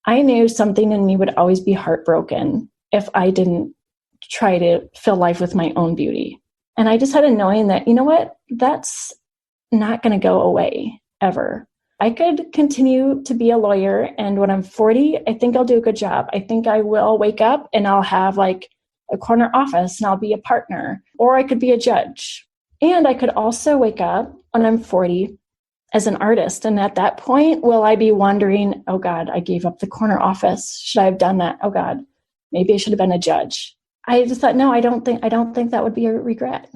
I knew something in me would always be heartbroken if I didn't try to fill life with my own beauty. And I just had a knowing that, you know what, that's not going to go away ever. I could continue to be a lawyer. And when I'm 40, I think I'll do a good job. I think I will wake up and I'll have like a corner office and I'll be a partner, or I could be a judge. And I could also wake up when I'm 40 as an artist. And at that point, will I be wondering, oh God, I gave up the corner office. Should I have done that? Oh God, maybe I should have been a judge. I just thought, no, I don't think that would be a regret.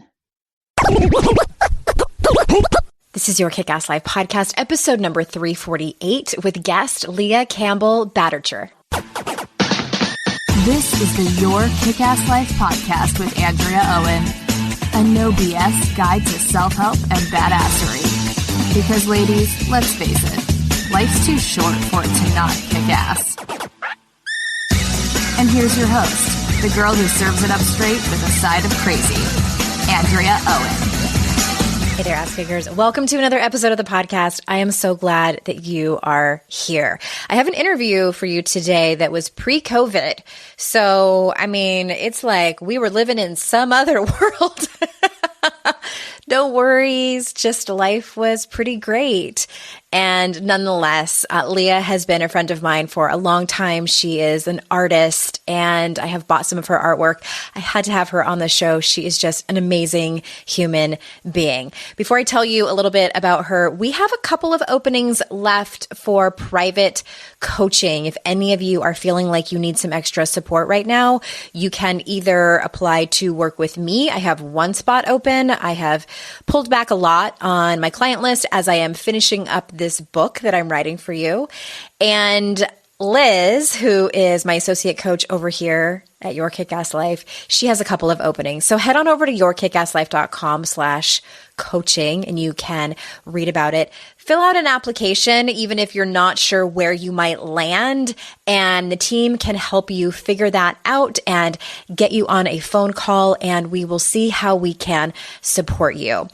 This is your Kick-Ass Life podcast, episode number 348 with guest Leah Campbell Badertscher. This is the Your Kick-Ass Life podcast with Andrea Owen, a no BS guide to self-help and badassery. Because ladies, let's face it, life's too short for it to not kick ass. And here's your host, the girl who serves it up straight with a side of crazy, Andrea Owen. Hey there, ass kickers. Welcome to another episode of the podcast. I am so glad that you are here. I have an interview for you today that was pre-COVID. So, I mean, it's like we were living in some other world. No worries, just life was pretty great. And nonetheless, Leah has been a friend of mine for a long time. She is an artist and I have bought some of her artwork. I had to have her on the show. She is just an amazing human being. Before I tell you a little bit about her, we have a couple of openings left for private coaching. If any of you are feeling like you need some extra support right now, you can either apply to work with me. I have one spot open. I have pulled back a lot on my client list as I am finishing up this book that I'm writing for you. And Liz, who is my associate coach over here at Your Kick-Ass Life, she has a couple of openings. So head on over to yourkickasslife.com/coaching and you can read about it. Fill out an application, even if you're not sure where you might land, and the team can help you figure that out and get you on a phone call, and we will see how we can support you.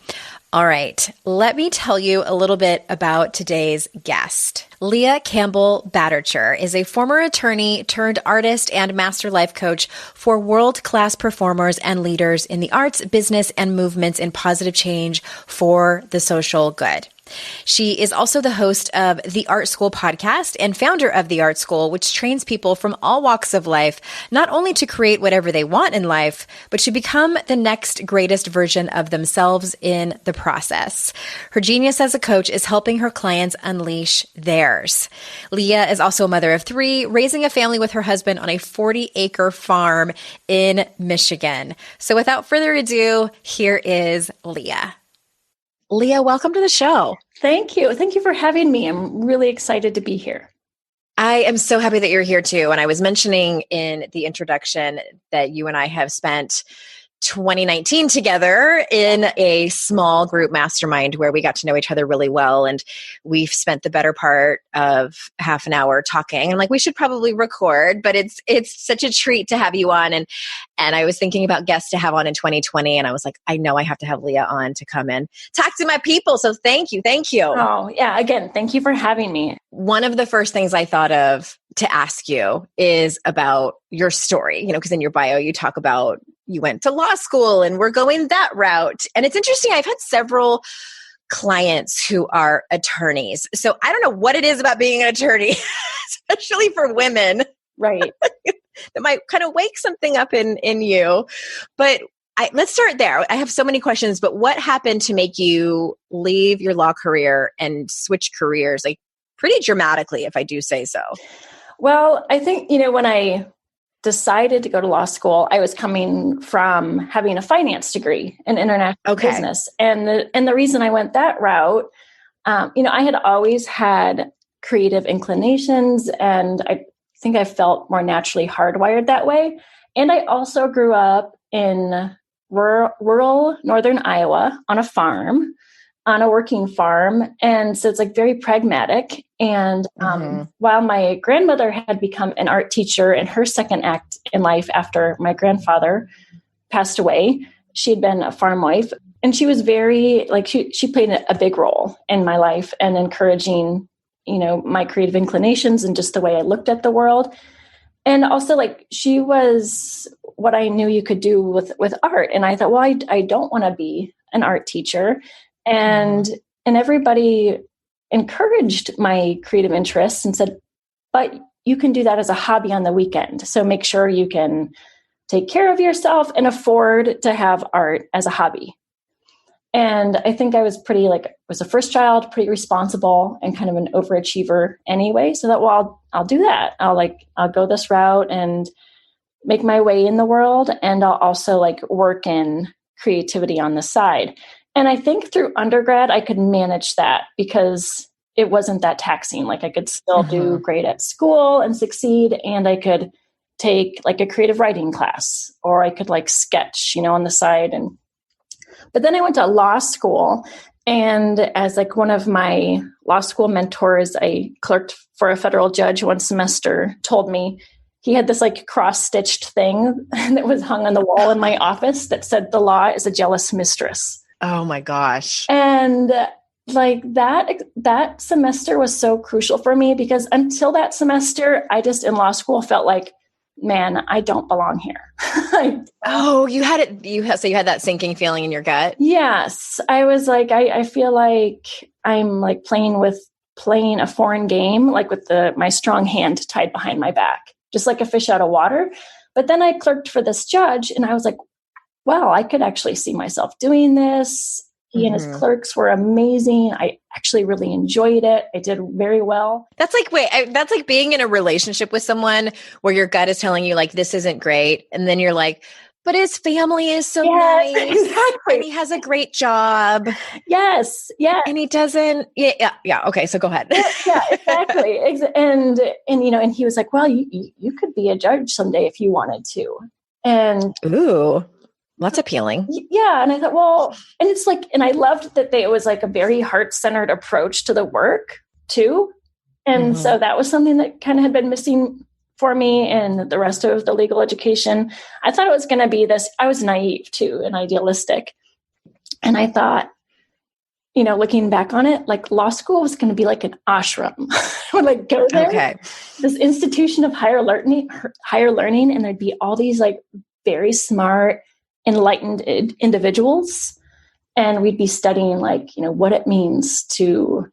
All right, let me tell you a little bit about today's guest. Leah Campbell Badertscher is a former attorney turned artist and master life coach for world-class performers and leaders in the arts, business, and movements in positive change for the social good. She is also the host of the Art School podcast and founder of the Art School, which trains people from all walks of life, not only to create whatever they want in life, but to become the next greatest version of themselves in the process. Her genius as a coach is helping her clients unleash theirs. Leah is also a mother of 3, raising a family with her husband on a 40-acre farm in Michigan. So without further ado, here is Leah. Leah, welcome to the show. Thank you. Thank you for having me. I'm really excited to be here. I am so happy that you're here too. And I was mentioning in the introduction that you and I have spent 2019 together in a small group mastermind where we got to know each other really well. And we've spent the better part of half an hour talking. And like, we should probably record, but it's such a treat to have you on. And I was thinking about guests to have on in 2020. And I was like, I know I have to have Leah on to come in, talk to my people. So thank you. Thank you. Oh yeah. Again, thank you for having me. One of the first things I thought of to ask you is about your story, because in your bio, you talk about you went to law school and we're going that route. And it's interesting. I've had several clients who are attorneys. So I don't know what it is about being an attorney, especially for women. Right. That might kind of wake something up in you. But let's start there. I have so many questions, but what happened to make you leave your law career and switch careers, like pretty dramatically, if I do say so? Well, I think, when I decided to go to law school, I was coming from having a finance degree in international business. And the reason I went that route, I had always had creative inclinations, and I think I felt more naturally hardwired that way. And I also grew up in rural northern Iowa on a farm, on a working farm. And so it's like very pragmatic. And while my grandmother had become an art teacher in her second act in life after my grandfather passed away, she had been a farm wife. And she was very, she played a big role in my life and encouraging my creative inclinations and just the way I looked at the world. And also like she was what I knew you could do with art. And I thought, well, I don't want to be an art teacher. And everybody encouraged my creative interests and said, but you can do that as a hobby on the weekend. So make sure you can take care of yourself and afford to have art as a hobby. And I think I was was a first child, pretty responsible and kind of an overachiever anyway. So that, well, I'll do that. I'll go this route and make my way in the world. And I'll also like work in creativity on the side. And I think through undergrad, I could manage that because it wasn't that taxing. Like I could still do great at school and succeed. And I could take like a creative writing class, or I could like sketch, on the side. But then I went to law school, and as like one of my law school mentors, I clerked for a federal judge one semester, told me he had this like cross-stitched thing that was hung on the wall in my office that said, "The law is a jealous mistress." Oh my gosh. And like that semester was so crucial for me, because until that semester, I just in law school felt like, man, I don't belong here. Oh, you had it. So you had that sinking feeling in your gut. Yes. I was like, I feel like I'm like playing a foreign game, like with my strong hand tied behind my back, just like a fish out of water. But then I clerked for this judge, and I was like, wow, I could actually see myself doing this. He and his clerks were amazing. I actually really enjoyed it. I did very well. That's like, that's like being in a relationship with someone where your gut is telling you like, this isn't great. And then you're like, but his family is so nice. Exactly. And he has a great job. Yes. Yeah. And he doesn't. Yeah. Okay. So go ahead. Yeah, exactly. And he was like, well, you could be a judge someday if you wanted to. And ooh. That's appealing. Yeah. And I thought, well, and it's like, and I loved that it was like a very heart-centered approach to the work too. And so that was something that kind of had been missing for me and the rest of the legal education. I thought it was going to be this, I was naive too and idealistic. And I thought, looking back on it, like law school was going to be like an ashram. I would like go there, this institution of higher learning, and there'd be all these like very smart, enlightened individuals, and we'd be studying like what it means to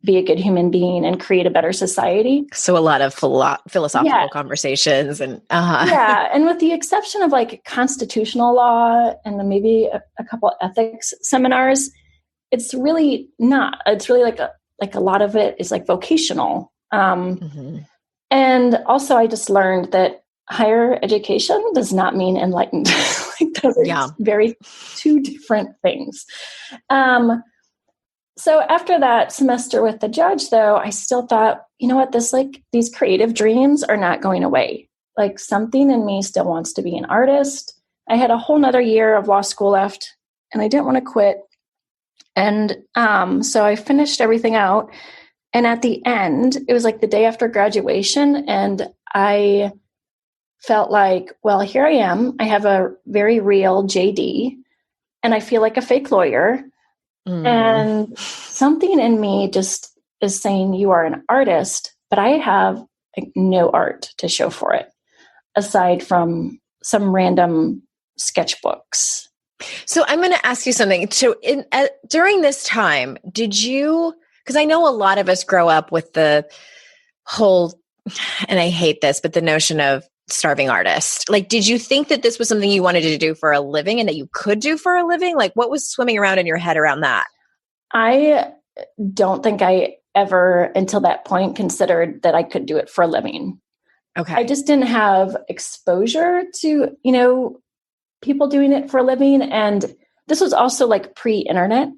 be a good human being and create a better society. So a lot of philosophical conversations and and with the exception of like constitutional law and then maybe a couple ethics seminars, it's really not. It's really like a lot of it is like vocational. And also I just learned that higher education does not mean enlightened. Those are very two different things. So after that semester with the judge, though, I still thought, you know what, these creative dreams are not going away. Like something in me still wants to be an artist. I had a whole nother year of law school left, and I didn't want to quit. And so I finished everything out. And at the end, it was like the day after graduation, and I felt like, well, here I am. I have a very real JD, and I feel like a fake lawyer. And something in me just is saying, you are an artist, but I have like no art to show for it, aside from some random sketchbooks. So I'm going to ask you something. So during this time, did you, because I know a lot of us grow up with the whole, and I hate this, but the notion of starving artist. Like, did you think that this was something you wanted to do for a living and that you could do for a living? Like, what was swimming around in your head around that? I don't think I ever, until that point, considered that I could do it for a living. Okay. I just didn't have exposure to, people doing it for a living. And this was also like pre-internet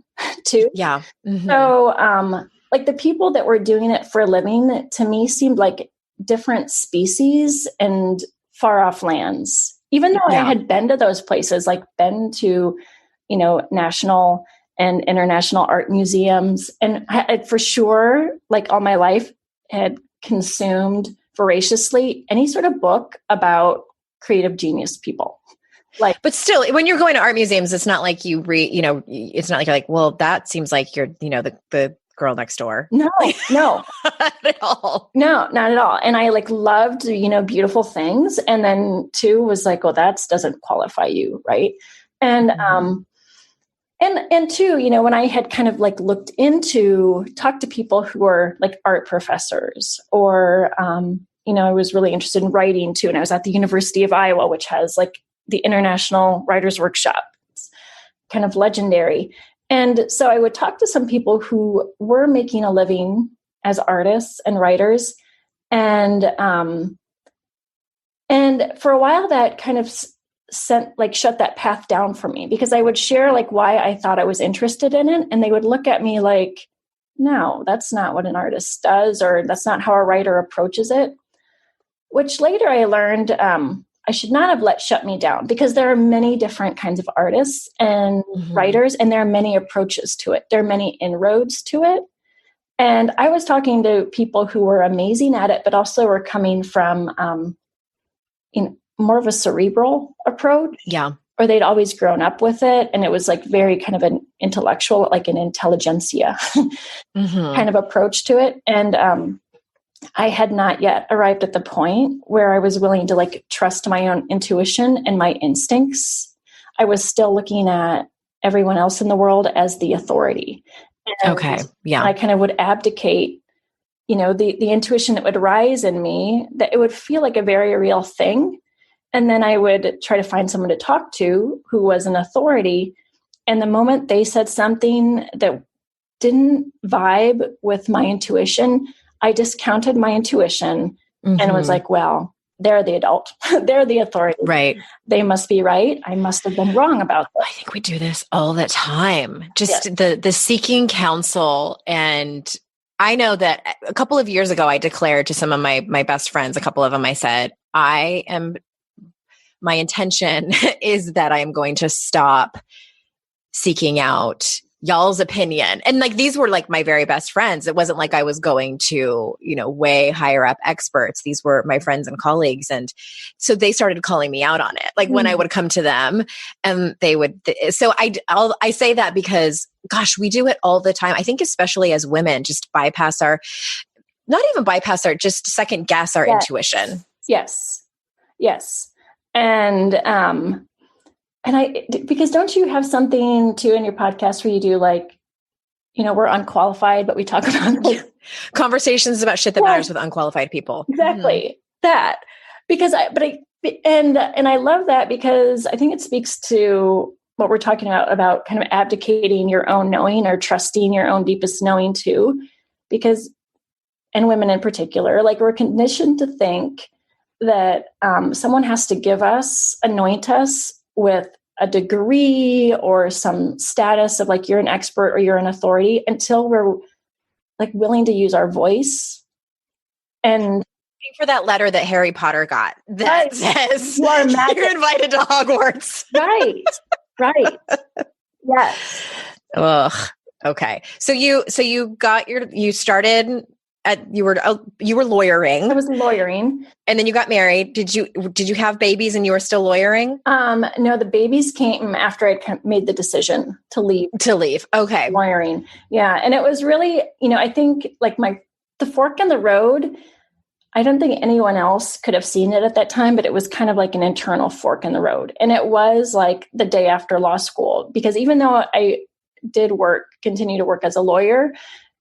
too. Yeah. So, like the people that were doing it for a living to me seemed like different species and far off lands, even though I had been to those places, like been to, national and international art museums. And I, for sure, like all my life had consumed voraciously any sort of book about creative genius people. But still, when you're going to art museums, it's not like you read, it's not like you're like, well, that seems like you're, the girl next door. No, no. Not at all. No, not at all. And I like loved, beautiful things. And then 2 was like, well, that doesn't qualify you. Right. And, and 2, when I had kind of like talked to people who were like art professors or, I was really interested in writing too. And I was at the University of Iowa, which has like the International Writers Workshop. It's kind of legendary. And so I would talk to some people who were making a living as artists and writers. And for a while that kind of shut that path down for me, because I would share like why I thought I was interested in it. And they would look at me like, no, that's not what an artist does, or that's not how a writer approaches it, which later I learned, I should not have let shut me down, because there are many different kinds of artists and writers, and there are many approaches to it. There are many inroads to it. And I was talking to people who were amazing at it, but also were coming from more of a cerebral approach. Yeah. Or they'd always grown up with it. And it was like very kind of an intellectual, like an intelligentsia kind of approach to it. And I had not yet arrived at the point where I was willing to like trust my own intuition and my instincts. I was still looking at everyone else in the world as the authority. And I kind of would abdicate, the intuition that would rise in me, that it would feel like a very real thing. And then I would try to find someone to talk to who was an authority. And the moment they said something that didn't vibe with my intuition, I discounted my intuition and was like, well, they're the adult. They're the authority. Right. They must be right. I must have been wrong about this. I think we do this all the time. Just the seeking counsel. And I know that a couple of years ago, I declared to some of my best friends, a couple of them, I said, my intention is that I am going to stop seeking out y'all's opinion. And like, these were like my very best friends. It wasn't like I was going to, way higher up experts. These were my friends and colleagues. And so they started calling me out on it. Like when I would come to them and they would, so I say that because gosh, we do it all the time. I think especially as women, just just second guess our intuition. Yes. And because don't you have something too in your podcast where you do like, we're unqualified, but we talk about like conversations about shit that matters with unqualified people. Exactly. That, because I love that, because I think it speaks to what we're talking about kind of abdicating your own knowing or trusting your own deepest knowing too, because, and women in particular, like we're conditioned to think that someone has to anoint us with a degree or some status of like, you're an expert or you're an authority, until we're like willing to use our voice. And for that letter that Harry Potter got that says you're invited to Hogwarts. Right. Yes. Ugh. Okay. So you started you were lawyering. I was lawyering. And then you got married. Did you have babies and you were still lawyering? No, the babies came after I'd made the decision to leave. Okay. Lawyering. Yeah. And it was really, I think like the fork in the road, I don't think anyone else could have seen it at that time, but it was kind of like an internal fork in the road. And it was like the day after law school, because even though I did continue to work as a lawyer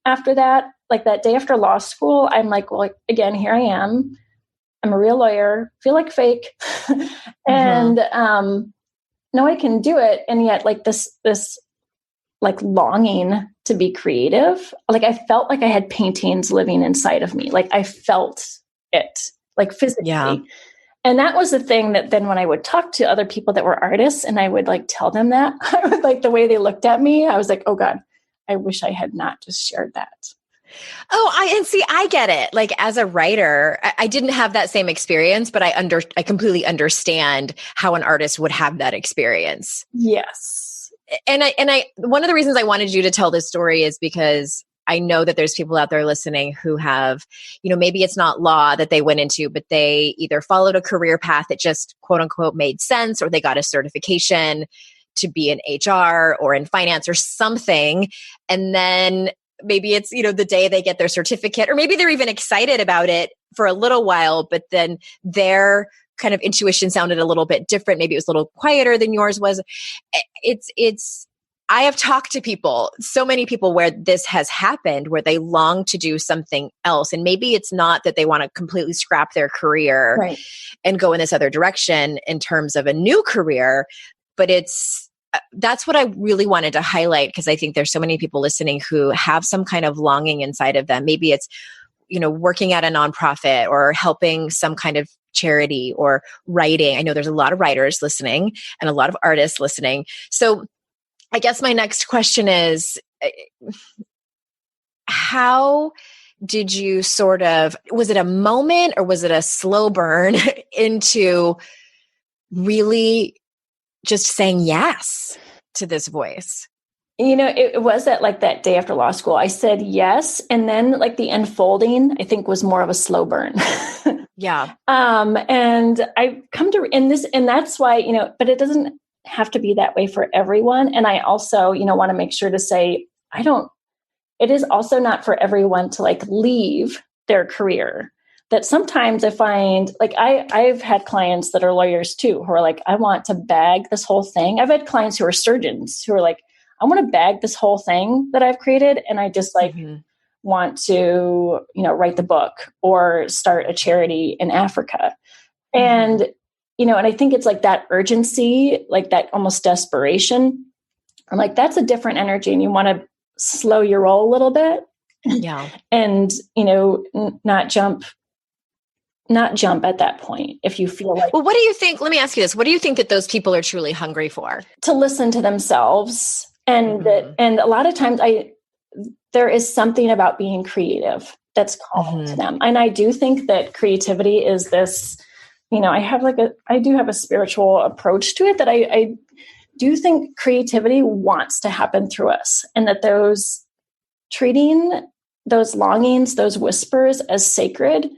after that, like that day after law school, I'm like, well, again, here I am. I'm a real lawyer, feel like fake. And no, I can do it. And yet like this like longing to be creative, like I felt like I had paintings living inside of me. Like I felt it like physically. Yeah. And that was the thing that then when I would talk to other people that were artists and I would like tell them that, I would like the way they looked at me, I was like, oh God, I wish I had not just shared that. Oh, I get it. Like as a writer, I didn't have that same experience, but I completely understand how an artist would have that experience. Yes. And one of the reasons I wanted you to tell this story is because I know that there's people out there listening who have, maybe it's not law that they went into, but they either followed a career path that just quote unquote made sense, or they got a certification to be in HR or in finance or something. And then maybe it's, the day they get their certificate, or maybe they're even excited about it for a little while, but then their kind of intuition sounded a little bit different. Maybe it was a little quieter than yours was. I have talked to people, so many people where this has happened, where they long to do something else. And maybe it's not that they want to completely scrap their career and go in this other direction in terms of a new career, but that's what I really wanted to highlight, because I think there's so many people listening who have some kind of longing inside of them. Maybe it's, working at a nonprofit or helping some kind of charity or writing. I know there's a lot of writers listening and a lot of artists listening. So I guess my next question is, how did you was it a moment or was it a slow burn into really just saying yes to this voice? It was that day after law school, I said yes. And then the unfolding, I think, was more of a slow burn. Yeah. And I've come to, and that's why, but it doesn't have to be that way for everyone. And I also, want to make sure to say, it is also not for everyone to leave their career. That sometimes I find, I've had clients that are lawyers too, who are I want to bag this whole thing. I've had clients who are surgeons who are I want to bag this whole thing that I've created. And I just want to, write the book or start a charity in Africa. And, and I think it's that urgency, that almost desperation. I'm that's a different energy, and you want to slow your roll a little bit. Yeah. And, not jump at that point if you feel Well, what do you think? Let me ask you this. What do you think that those people are truly hungry for? To listen to themselves. And and a lot of times there is something about being creative that's calling to them. And I do think that creativity is this, I do have a spiritual approach to it, that I do think creativity wants to happen through us, and that treating those longings, those whispers as sacred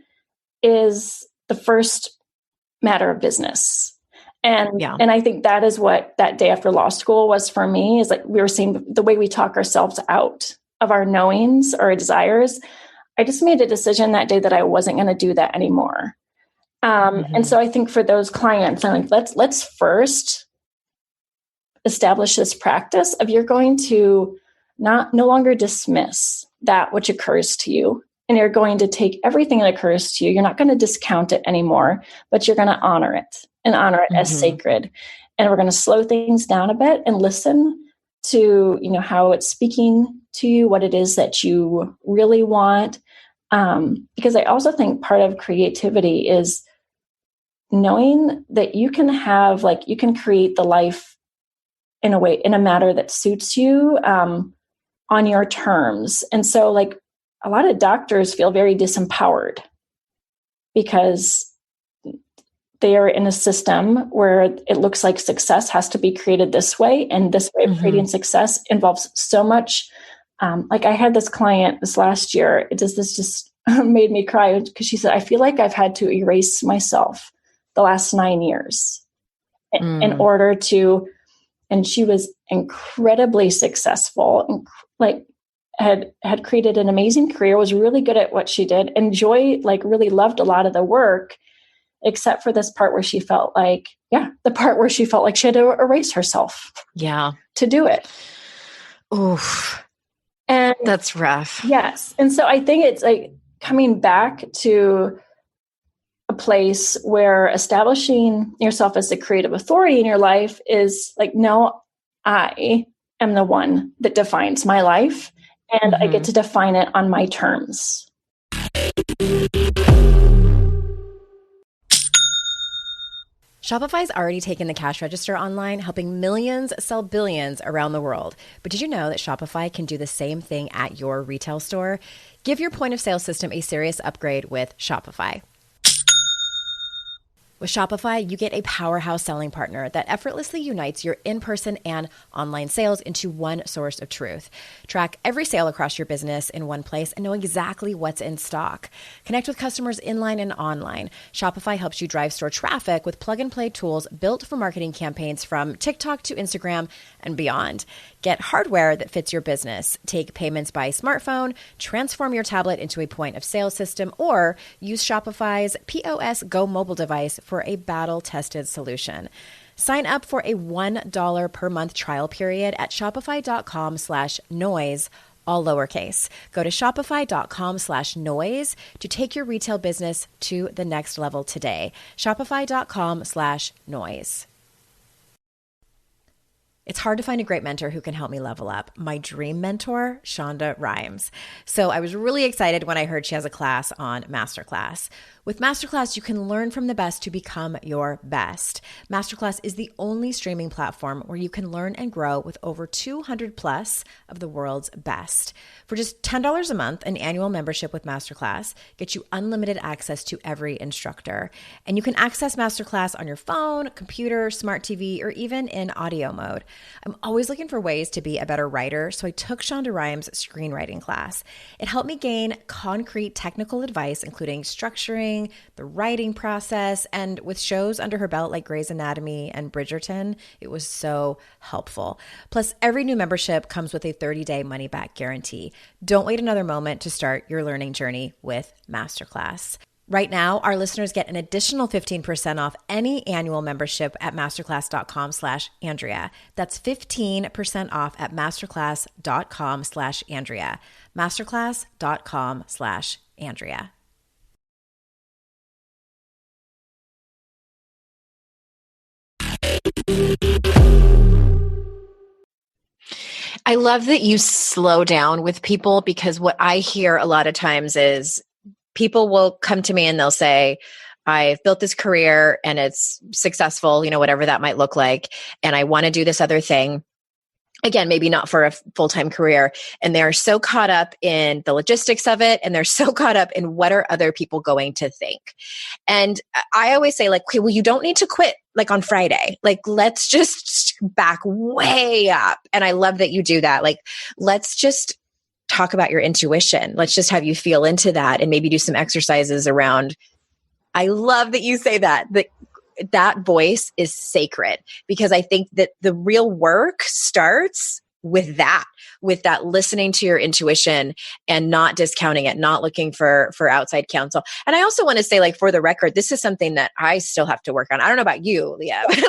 is the first matter of business. And I think that is what that day after law school was for me, is we were seeing the way we talk ourselves out of our knowings or our desires. I just made a decision that day that I wasn't going to do that anymore. And so I think for those clients, I'm let's first establish this practice of, you're going to no longer dismiss that which occurs to you. And you're going to take everything that occurs to you. You're not going to discount it anymore, but you're going to honor it as sacred. And we're going to slow things down a bit and listen to, how it's speaking to you, what it is that you really want. Because I also think part of creativity is knowing that you can have, you can create the life in a matter that suits you, on your terms. And so a lot of doctors feel very disempowered because they are in a system where it looks like success has to be created this way. And this way of creating success involves so much. I had this client this last year. This just made me cry, because she said, I feel like I've had to erase myself the last 9 years in order to, and she was incredibly successful, had created an amazing career, was really good at what she did, and really loved a lot of the work, except for this part where she felt the part where she felt like she had to erase herself to do it. Oof. And that's rough. Yes. And so I think it's coming back to a place where establishing yourself as the creative authority in your life is no, I am the one that defines my life, and I get to define it on my terms. Shopify's already taken the cash register online, helping millions sell billions around the world. But did you know that Shopify can do the same thing at your retail store? Give your point of sale system a serious upgrade with Shopify. With Shopify, you get a powerhouse selling partner that effortlessly unites your in-person and online sales into one source of truth. Track every sale across your business in one place and know exactly what's in stock. Connect with customers inline and online. Shopify helps you drive store traffic with plug-and-play tools built for marketing campaigns from TikTok to Instagram and beyond. Get hardware that fits your business. Take payments by smartphone, transform your tablet into a point of sale system, or use Shopify's POS Go mobile device for a battle-tested solution. Sign up for a $1 per month trial period at shopify.com/noise, all lowercase. Go to shopify.com/noise to take your retail business to the next level today. Shopify.com/noise. It's hard to find a great mentor who can help me level up. My dream mentor, Shonda Rhimes. So I was really excited when I heard she has a class on Masterclass. With Masterclass, you can learn from the best to become your best. Masterclass is the only streaming platform where you can learn and grow with over 200 plus of the world's best. For just $10 a month, an annual membership with Masterclass gets you unlimited access to every instructor. And you can access Masterclass on your phone, computer, smart TV, or even in audio mode. I'm always looking for ways to be a better writer, so I took Shonda Rhimes' screenwriting class. It helped me gain concrete technical advice, including structuring, the writing process, and with shows under her belt like Grey's Anatomy and Bridgerton, it was so helpful. Plus, every new membership comes with a 30-day money-back guarantee. Don't wait another moment to start your learning journey with Masterclass. Right now, our listeners get an additional 15% off any annual membership at masterclass.com/Andrea. That's 15% off at masterclass.com/Andrea. Masterclass.com/Andrea. I love that you slow down with people, because what I hear a lot of times is people will come to me and they'll say, I've built this career and it's successful, whatever that might look like, and I want to do this other thing. Again, maybe not for a full-time career. And they're so caught up in the logistics of it. And they're so caught up in what are other people going to think. And I always say, okay, well, you don't need to quit on Friday. Let's just back way up. And I love that you do that. Let's just talk about your intuition. Let's just have you feel into that and maybe do some exercises around. I love that you say that voice is sacred, because I think that the real work starts with that listening to your intuition and not discounting it, not looking for outside counsel. And I also want to say, for the record, this is something that I still have to work on. I don't know about you, Leah, but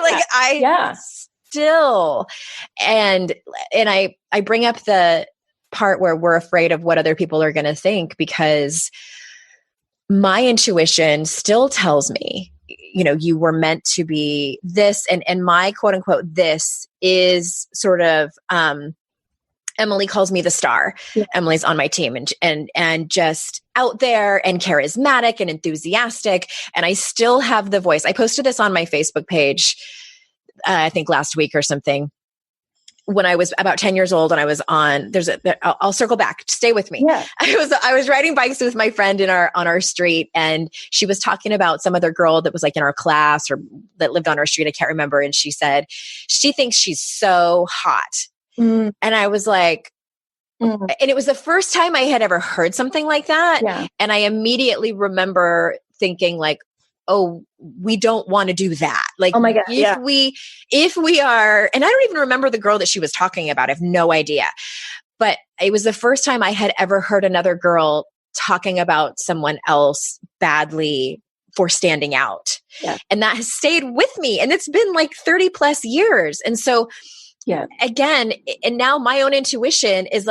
still, and I bring up the part where we're afraid of what other people are going to think, because my intuition still tells me, you were meant to be this, and my quote unquote, this is sort of, Emily calls me the star. Yeah. Emily's on my team and just out there and charismatic and enthusiastic. And I still have the voice. I posted this on my Facebook page, I think last week or something, when I was about 10 years old, and I was on, I'll circle back, stay with me. Yeah. I was riding bikes with my friend on our street, and she was talking about some other girl that was in our class or that lived on our street. I can't remember. And she said, she thinks she's so hot. Mm. And I was like, and it was the first time I had ever heard something like that. Yeah. And I immediately remember thinking oh, we don't want to do that. Oh my God. If we are, and I don't even remember the girl that she was talking about. I have no idea. But it was the first time I had ever heard another girl talking about someone else badly for standing out. Yeah. And that has stayed with me. And it's been 30 plus years. And so, again, and now my own intuition is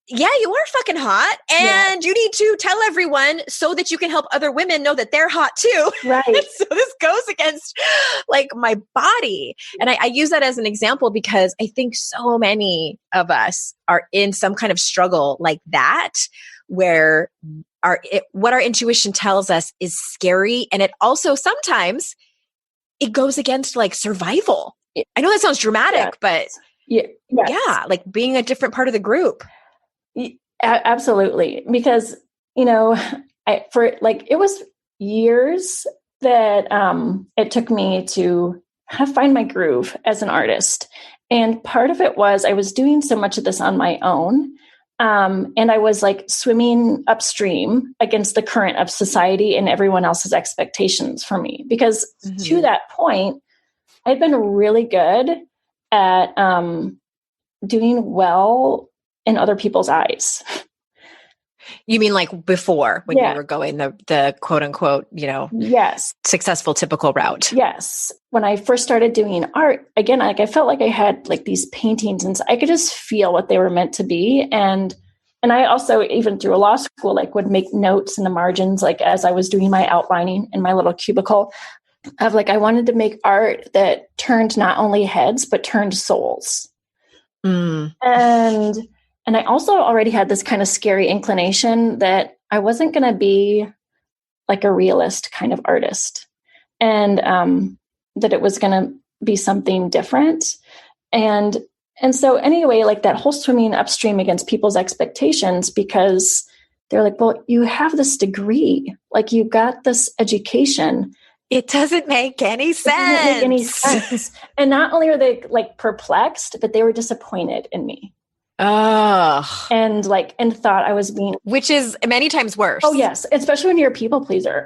yeah, you are fucking hot, and you need to tell everyone so that you can help other women know that they're hot too. Right. So this goes against my body. And I use that as an example because I think so many of us are in some kind of struggle like that, where what our intuition tells us is scary. And it also sometimes it goes against survival. I know that sounds dramatic, but being a different part of the group. Absolutely. Because, it was years that it took me to find my groove as an artist. And part of it was I was doing so much of this on my own. And I was like swimming upstream against the current of society and everyone else's expectations for me. Because to that point, I'd been really good at doing well in other people's eyes. You mean like before when you were going the quote unquote, yes, successful, typical route? Yes. When I first started doing art, again, like I felt like I had like these paintings and I could just feel what they were meant to be. And I also, even through a law school, like would make notes in the margins, like as I was doing my outlining in my little cubicle of like, I wanted to make art that turned not only heads, but turned souls. And I also already had this kind of scary inclination that I wasn't going to be like a realist kind of artist, and that it was going to be something different. And so anyway, like that whole swimming upstream against people's expectations, because they're like, well, you have this degree, like you got this education. It doesn't make any sense. It doesn't make any sense. And not only are they like perplexed, but they were disappointed in me. Oh, and thought I was being, which is many times worse. Oh yes, especially when you're a people pleaser.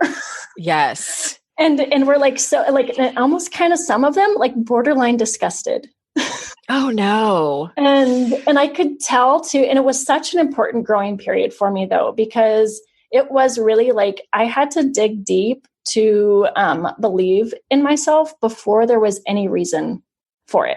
Yes, and we're like so like almost kind of some of them like borderline disgusted. Oh no, and I could tell too, and it was such an important growing period for me though, because it was really like I had to dig deep to believe in myself before there was any reason for it.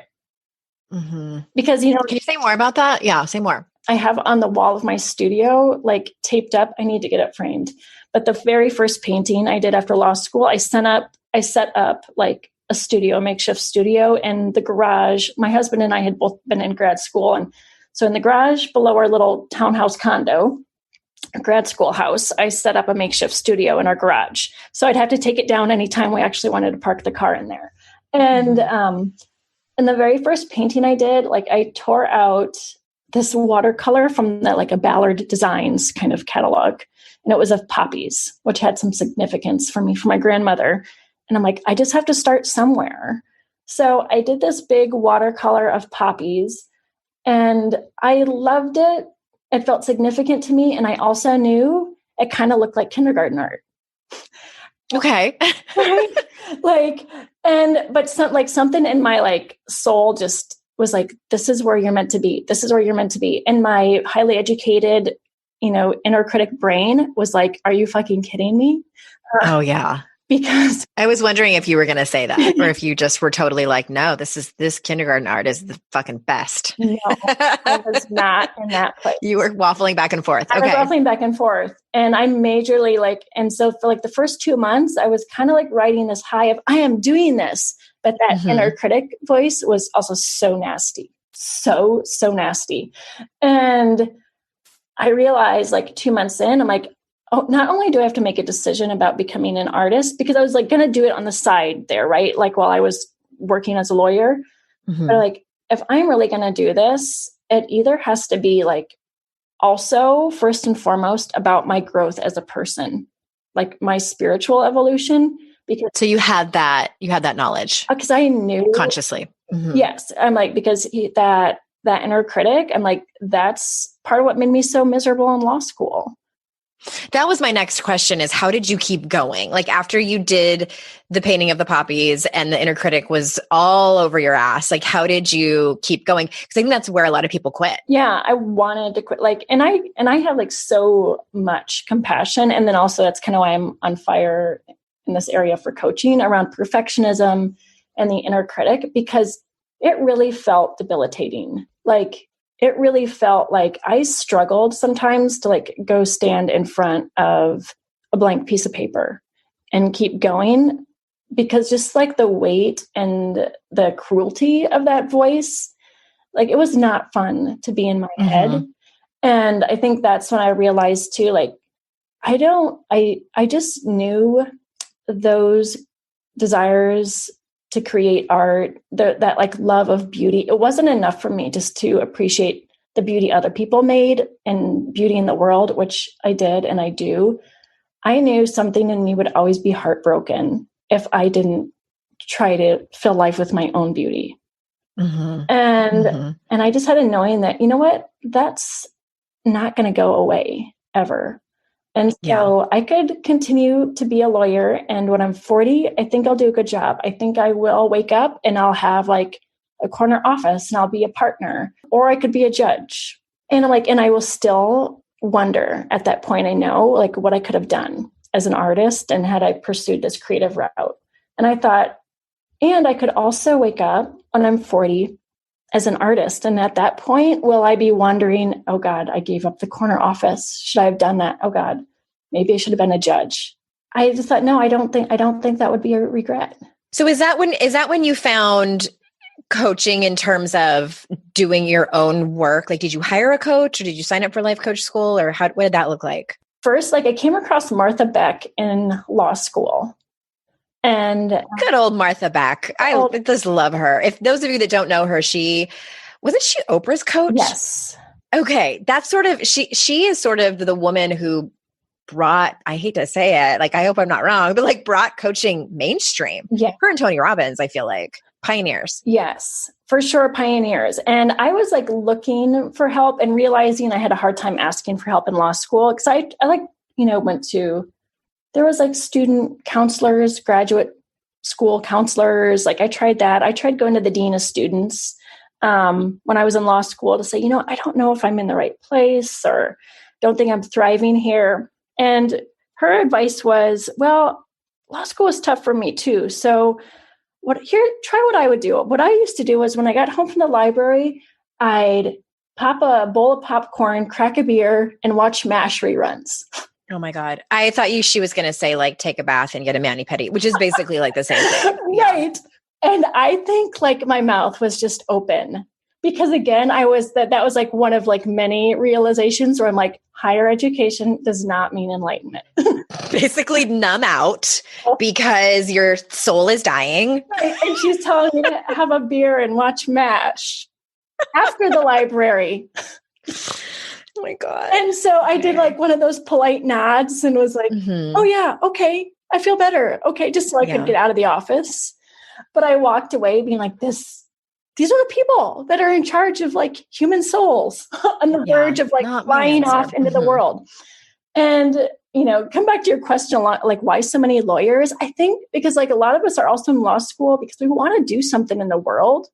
Because, can you say more about that? Yeah, say more. I have on the wall of my studio, like taped up, I need to get it framed. But the very first painting I did after law school, I set up like a studio, a makeshift studio in the garage. My husband and I had both been in grad school. And so in the garage below our little townhouse condo, grad school house, I set up a makeshift studio in our garage. So I'd have to take it down anytime we actually wanted to park the car in there. And, and the very first painting I did, like I tore out this watercolor from a Ballard Designs kind of catalog. And it was of poppies, which had some significance for me, for my grandmother. And I'm like, I just have to start somewhere. So I did this big watercolor of poppies and I loved it. It felt significant to me. And I also knew it kind of looked like kindergarten art. Okay. But something in my soul just was like, this is where you're meant to be. This is where you're meant to be. And my highly educated, inner critic brain was like, are you fucking kidding me? Oh yeah. Because I was wondering if you were going to say that, or if you just were totally like, no, this kindergarten art is the fucking best. No, I was not in that place. You were waffling back and forth. I was waffling back and forth. And I majorly and so for the first 2 months, I was kind of riding this high of, I am doing this. But that inner critic voice was also so nasty, so nasty. And I realized 2 months in, I'm like, oh, not only do I have to make a decision about becoming an artist, because I was going to do it on the side there, right? While I was working as a lawyer, but if I'm really going to do this, it either has to be also first and foremost about my growth as a person, my spiritual evolution. Because so you had that knowledge because I knew consciously. Yes. I'm because that inner critic, I'm that's part of what made me so miserable in law school. That was my next question, is how did you keep going? After you did the painting of the poppies and the inner critic was all over your ass, how did you keep going? Because I think that's where a lot of people quit. Yeah, I wanted to quit. And I have so much compassion. And then also that's kind of why I'm on fire in this area for coaching around perfectionism and the inner critic, because it really felt debilitating. It really felt like I struggled sometimes to go stand in front of a blank piece of paper and keep going, because just the weight and the cruelty of that voice, it was not fun to be in my head. And I think that's when I realized too, I just knew those desires to create art, that love of beauty. It wasn't enough for me just to appreciate the beauty other people made and beauty in the world, which I did and I do. I knew something in me would always be heartbroken if I didn't try to fill life with my own beauty. Mm-hmm. And I just had a knowing that, you know what, that's not going to go away ever. And so I could continue to be a lawyer. And when I'm 40, I think I'll do a good job. I think I will wake up and I'll have like a corner office and I'll be a partner, or I could be a judge. And I will still wonder at that point, I know like what I could have done as an artist and had I pursued this creative route. And I thought, and I could also wake up when I'm 40 as an artist. And at that point, will I be wondering, oh God, I gave up the corner office. Should I have done that? Oh God, maybe I should have been a judge. I just thought, no, I don't think that would be a regret. So is that when you found coaching in terms of doing your own work? Like, did you hire a coach or did you sign up for life coach school, or what did that look like? First, I came across Martha Beck in law school. And good old Martha Beck. I just love her. If those of you that don't know her, wasn't she Oprah's coach? Yes. Okay. That's sort of, she is sort of the woman who brought, I hate to say it, like, I hope I'm not wrong, but like brought coaching mainstream. Yeah. Her and Tony Robbins, I feel like pioneers. Yes, for sure. Pioneers. And I was like looking for help and realizing I had a hard time asking for help in law school. Cause I went to, there was like student counselors, graduate school counselors. Like I tried that. I tried going to the dean of students when I was in law school to say, I don't know if I'm in the right place or don't think I'm thriving here. And her advice was, well, law school was tough for me too. So try what I would do. What I used to do was when I got home from the library, I'd pop a bowl of popcorn, crack a beer, and watch MASH reruns. Oh my God. I thought she was going to say like, take a bath and get a mani-pedi, which is basically like the same thing. Right. And I think like my mouth was just open because again, that was like one of like many realizations where I'm like, higher education does not mean enlightenment. Basically numb out because your soul is dying. Right. And she's telling me to have a beer and watch MASH after the library. Oh my God. And so I did like one of those polite nods and was like, oh yeah, okay. I feel better. Okay. Just so I could get out of the office. But I walked away being like, these are the people that are in charge of like human souls on the verge of like flying off into the world. And, come back to your question a lot, like why so many lawyers? I think because like a lot of us are also in law school because we want to do something in the world.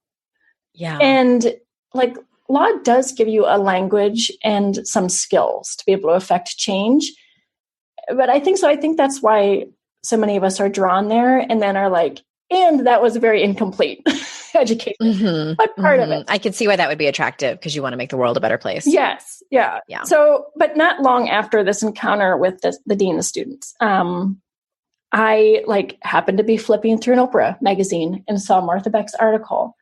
Yeah. And like, law does give you a language and some skills to be able to affect change. But I think that's why so many of us are drawn there and then are like, and that was very incomplete education. But part of it. I can see why that would be attractive because you want to make the world a better place. Yes. Yeah. So, but not long after this encounter with the dean of students, I like happened to be flipping through an Oprah magazine and saw Martha Beck's article.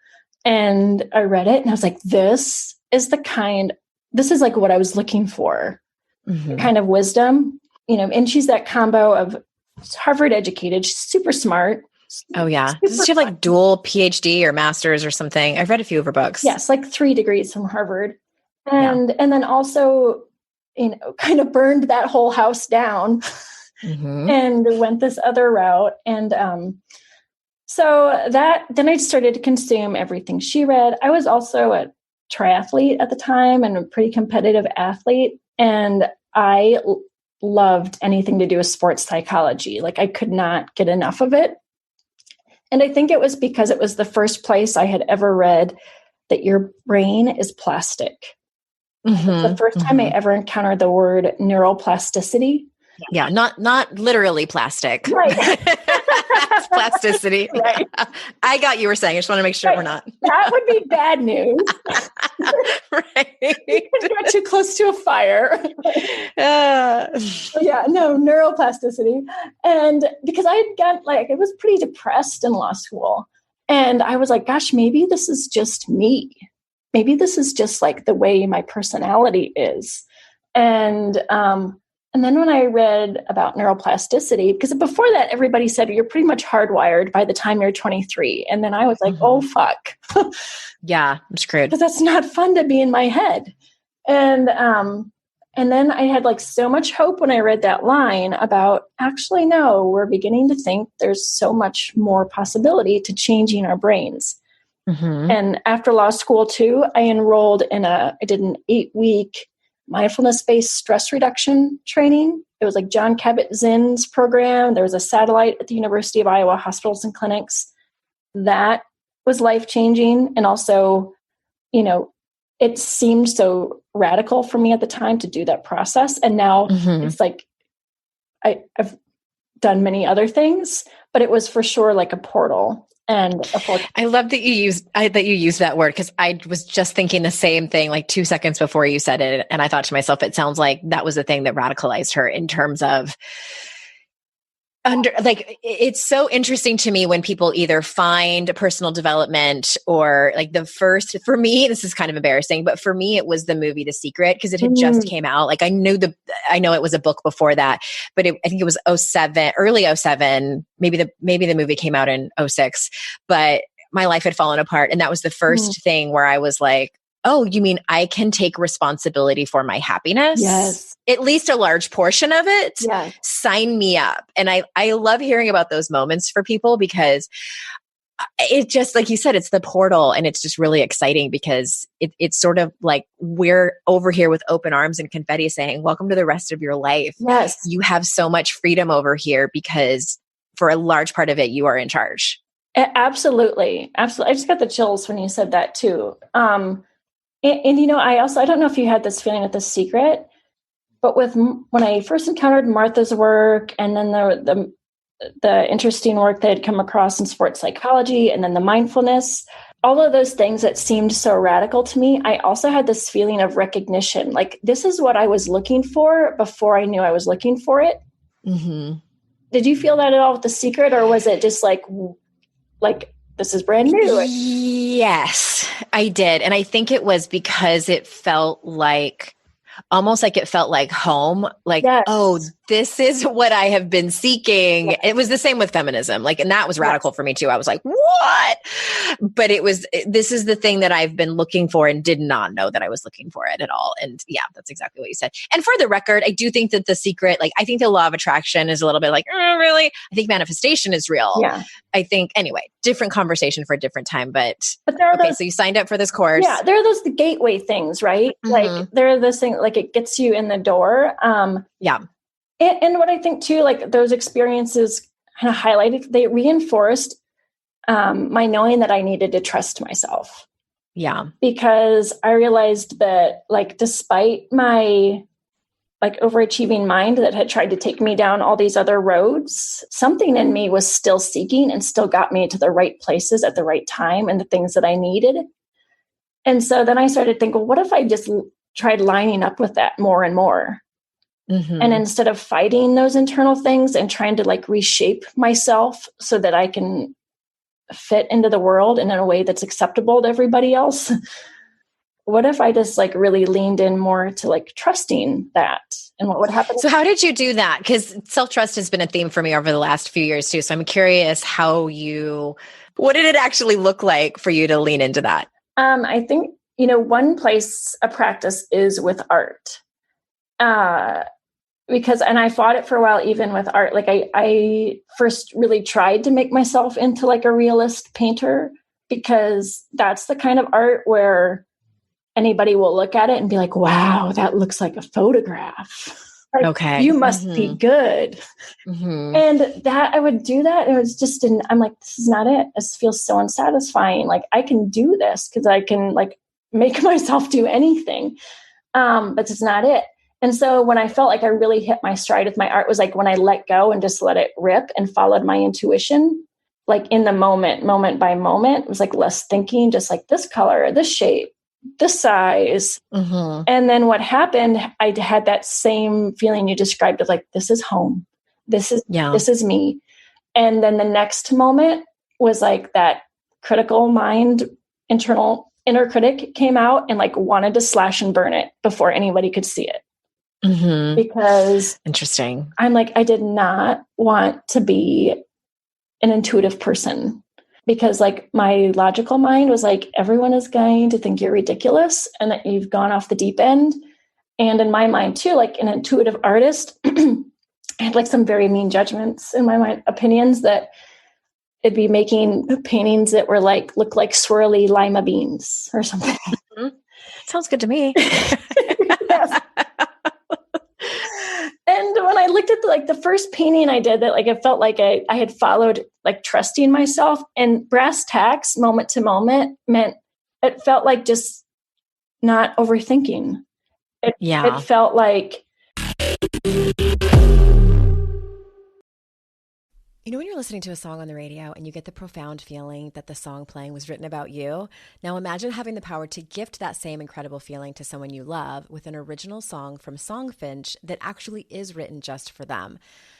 And I read it and I was like, this is like what I was looking for, kind of wisdom, and she's that combo of Harvard educated, she's super smart. Oh yeah. Does she have like dual PhD or master's or something? I've read a few of her books. Yes. Like 3 degrees from Harvard. And then also, kind of burned that whole house down and went this other route. And, so then I started to consume everything she read. I was also a triathlete at the time and a pretty competitive athlete. And I loved anything to do with sports psychology. Like I could not get enough of it. And I think it was because it was the first place I had ever read that your brain is plastic. The first time I ever encountered the word neuroplasticity. Yeah, not literally plastic. Right. Plasticity. Right. I got you were saying. I just want to make sure we're not. That would be bad news. Right. You could get too close to a fire. Neuroplasticity. And because I had got I was pretty depressed in law school. And I was like, gosh, maybe this is just me. Maybe this is just like the way my personality is. And then when I read about neuroplasticity, because before that, everybody said you're pretty much hardwired by the time you're 23. And then I was like, oh, fuck. Yeah, I'm screwed. Because that's not fun to be in my head. And And then I had like so much hope when I read that line about, actually, no, we're beginning to think there's so much more possibility to changing our brains. Mm-hmm. And after law school too, I enrolled I did an 8-week mindfulness-based stress reduction training. It was like John Kabat-Zinn's program. There was a satellite at the University of Iowa hospitals and clinics. That was life-changing. And also, it seemed so radical for me at the time to do that process. And now it's like, I've done many other things, but it was for sure like a portal. And I love that you used that word, because I was just thinking the same thing like 2 seconds before you said it. And I thought to myself, it sounds like that was the thing that radicalized her in terms of it's so interesting to me when people either find personal development or like for me, this is kind of embarrassing, but for me, it was the movie The Secret, because it had just came out. Like I know it was a book before that, but I think it was 2007, early 2007. Maybe the movie came out in 2006, but my life had fallen apart. And that was the first thing where I was like, oh, you mean I can take responsibility for my happiness? Yes. At least a large portion of it. Yes. Sign me up. And I love hearing about those moments for people, because it just, like you said, it's the portal, and it's just really exciting because it's sort of like we're over here with open arms and confetti saying, welcome to the rest of your life. Yes. You have so much freedom over here because for a large part of it, you are in charge. Absolutely. Absolutely. I just got the chills when you said that too. And I don't know if you had this feeling with The Secret, but when I first encountered Martha's work, and then the interesting work that had come across in sports psychology, and then the mindfulness, all of those things that seemed so radical to me, I also had this feeling of recognition. Like, this is what I was looking for before I knew I was looking for it. Mm-hmm. Did you feel that at all with The Secret, or was it just like this is brand new? Yes, I did. And I think it was because it felt like, almost like it felt like home. Like, yes. Oh, this is what I have been seeking. Yes. It was the same with feminism. And that was radical for me too. I was like, what? But this is the thing that I've been looking for and did not know that I was looking for it at all. And yeah, that's exactly what you said. And for the record, I do think that The Secret, I think the law of attraction is a little bit like, really? I think manifestation is real. Yeah. I think, anyway, different conversation for a different time, but there are so you signed up for this course. Yeah. There are the gateway things, right? Mm-hmm. There are those things, it gets you in the door. Yeah. And what I think too, those experiences kind of highlighted, they reinforced my knowing that I needed to trust myself. Yeah. Because I realized that despite my overachieving mind that had tried to take me down all these other roads, something in me was still seeking and still got me to the right places at the right time and the things that I needed. And so then I started to think, well, what if I just tried lining up with that more and more? Mm-hmm. And instead of fighting those internal things and trying to reshape myself so that I can fit into the world and in a way that's acceptable to everybody else, what if I just really leaned in more to trusting that and what would happen? So how did you do that? Because self-trust has been a theme for me over the last few years too. So I'm curious what did it actually look like for you to lean into that? I think, one place, a practice is with art. And I fought it for a while, even with art. I first really tried to make myself into a realist painter, because that's the kind of art where anybody will look at it and be like, wow, that looks like a photograph. Okay. You must be good. Mm-hmm. And that I would do that. And it was just, I'm like, this is not it. This feels so unsatisfying. I can do this because I can make myself do anything. But it's not it. And so when I felt like I really hit my stride with my art was when I let go and just let it rip and followed my intuition, in the moment by moment. It was less thinking, just this color, this shape, this size. Mm-hmm. And then what happened, I had that same feeling you described of this is home. This is me. And then the next moment was that critical mind, inner critic came out and wanted to slash and burn it before anybody could see it. Mm-hmm. Because interesting. I'm I did not want to be an intuitive person, because my logical mind was everyone is going to think you're ridiculous and that you've gone off the deep end. And in my mind too, like an intuitive artist, I had like some very mean judgments in my mind, opinions that it'd be making paintings that were like, look like swirly lima beans or something. Mm-hmm. Sounds good to me. Yes. And when I looked at the first painting I did, that like, it felt like I had followed like trusting myself, and brass tacks moment to moment meant it felt like just not overthinking. It felt like, you know, when you're listening to a song on the radio and you get the profound feeling that the song playing was written about you, now imagine having the power to gift that same incredible feeling to someone you love with an original song from Songfinch that actually is written just for them.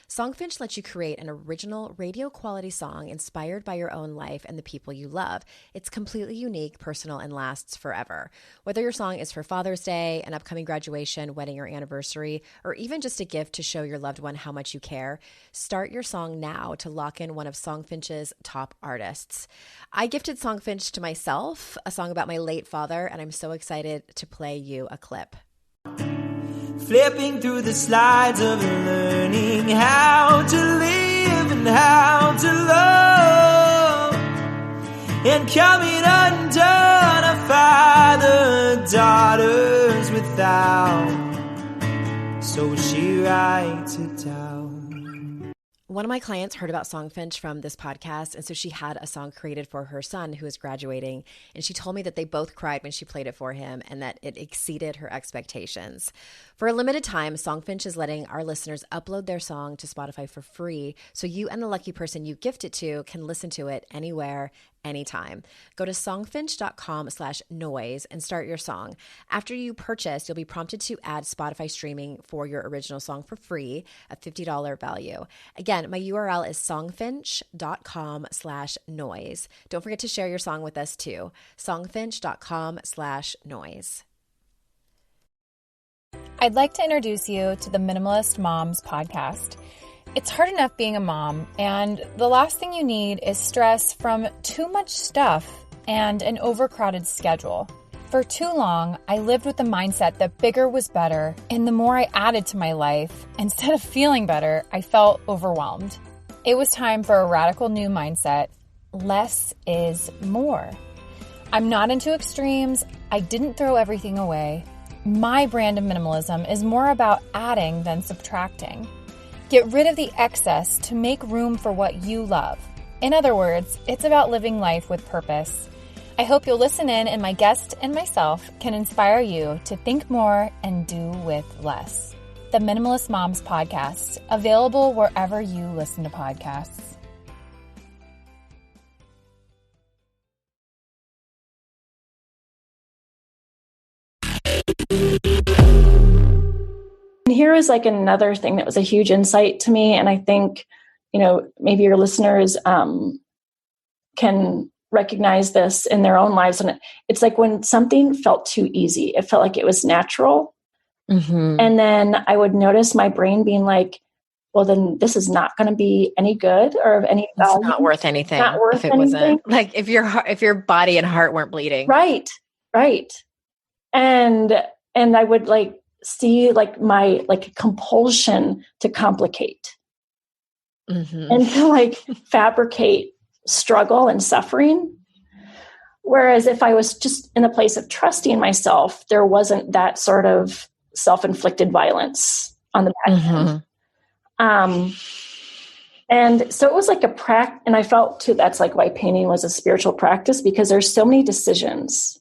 Songfinch lets you create an original radio quality song inspired by your own life and the people you love. It's completely unique, personal, and lasts forever. Whether your song is for Father's Day, an upcoming graduation, wedding, or anniversary, or even just a gift to show your loved one how much you care, start your song now to lock in one of Songfinch's top artists. I gifted Songfinch to myself, a song about my late father, and I'm so excited to play you a clip. Flipping through the slides of learning how to live and how to love, and coming undone, a father daughters without, so she writes it down. One of my clients heard about Songfinch from this podcast, and so she had a song created for her son who was graduating, and she told me that they both cried when she played it for him and that it exceeded her expectations. For a limited time, Songfinch is letting our listeners upload their song to Spotify for free, so you and the lucky person you gift it to can listen to it anywhere, anytime. Go to songfinch.com/noise and start your song. After you purchase, you'll be prompted to add Spotify streaming for your original song for free, a $50 value. Again, my URL is songfinch.com/noise. Don't forget to share your song with us too. songfinch.com/noise. I'd like to introduce you to the Minimalist Moms podcast. It's hard enough being a mom, and the last thing you need is stress from too much stuff and an overcrowded schedule. For too long, I lived with the mindset that bigger was better, and the more I added to my life, instead of feeling better, I felt overwhelmed. It was time for a radical new mindset. Less is more. I'm not into extremes. I didn't throw everything away. My brand of minimalism is more about adding than subtracting. Get rid of the excess to make room for what you love. In other words, it's about living life with purpose. I hope you'll listen in, and my guest and myself can inspire you to think more and do with less. The Minimalist Moms podcast, available wherever you listen to podcasts. And here is like another thing that was a huge insight to me. And I think, you know, maybe your listeners can recognize this in their own lives. And it's like when something felt too easy, it felt like it was natural. Mm-hmm. And then I would notice my brain being like, well, then this is not going to be any good or of any value. It's not worth anything. Not worth if it anything. Wasn't like if your body and heart weren't bleeding. Right. And I would like see like my like compulsion to complicate and to like fabricate struggle and suffering. Whereas if I was just in a place of trusting myself, there wasn't that sort of self-inflicted violence on the back end. And so it was like a practice, and I felt too, that's like why painting was a spiritual practice, because there's so many decisions.